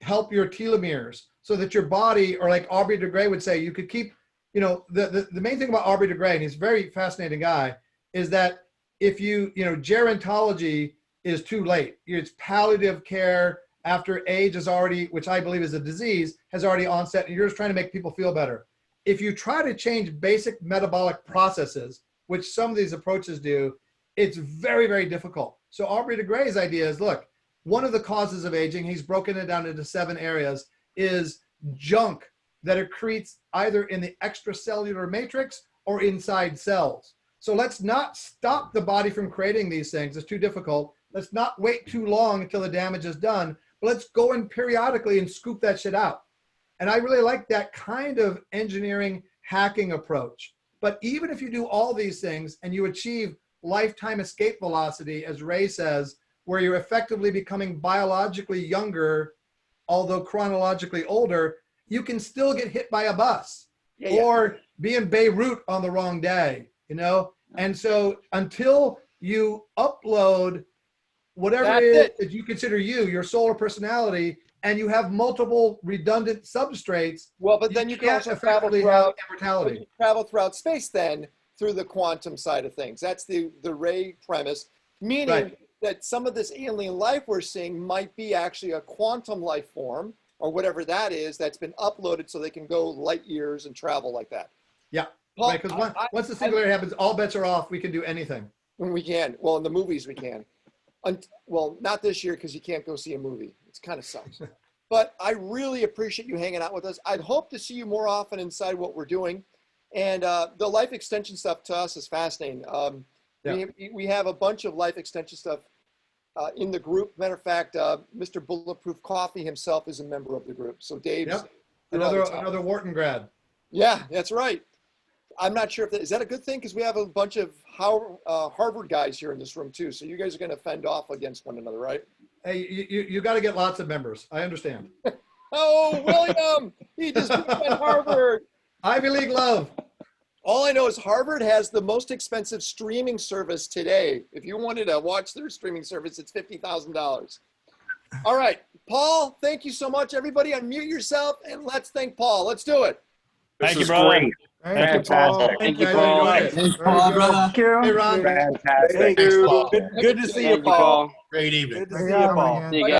help your telomeres so that your body, or like Aubrey de Grey would say, you could keep, the main thing about Aubrey de Grey, and he's a very fascinating guy, is that if gerontology is too late. It's palliative care after age is already, which I believe is a disease, has already onset, and you're just trying to make people feel better. If you try to change basic metabolic processes, which some of these approaches do, it's very, very difficult. So Aubrey de Grey's idea is, look, one of the causes of aging, he's broken it down into 7 areas, is junk that accretes either in the extracellular matrix or inside cells. So let's not stop the body from creating these things. It's too difficult. Let's not wait too long until the damage is done, but let's go in periodically and scoop that shit out. And I really like that kind of engineering hacking approach. But even if you do all these things and you achieve lifetime escape velocity, as Ray says, where you're effectively becoming biologically younger, although chronologically older, you can still get hit by a bus or be in Beirut on the wrong day, And so until you upload whatever it is that you consider your soul or personality, and you have multiple redundant substrates, but then you can also effectively have immortality. Travel throughout space then through the quantum side of things. That's the Ray premise, meaning that some of this alien life we're seeing might be actually a quantum life form or whatever that is that's been uploaded so they can go light years and travel like that. Yeah, right, because once the singularity happens, all bets are off. We can do anything. We can. Well, in the movies we can. Well, not this year because you can't go see a movie. It's kind of sucks. But I really appreciate you hanging out with us. I'd hope to see you more often inside what we're doing. And the life extension stuff to us is fascinating. We have a bunch of life extension stuff in the group. Matter of fact, Mr. Bulletproof Coffee himself is a member of the group. So Dave's another Wharton grad. Yeah, that's right. I'm not sure if is that a good thing, because we have a bunch of Harvard guys here in this room too. So you guys are going to fend off against one another, right? Hey, you got to get lots of members. I understand. Oh, William, he just beat at Harvard. Ivy League love. All I know is Harvard has the most expensive streaming service today. If you wanted to watch their streaming service, it's $50,000. All right, Paul, thank you so much. Everybody unmute yourself and let's thank Paul. Let's do it. Thank you, brother. Fantastic. Thank you, Paul. Thanks, Paul, brother. Thank you. Hey, Ron. Fantastic. Good to see you, Paul. Great evening. Good to see you, Paul. Yeah, man.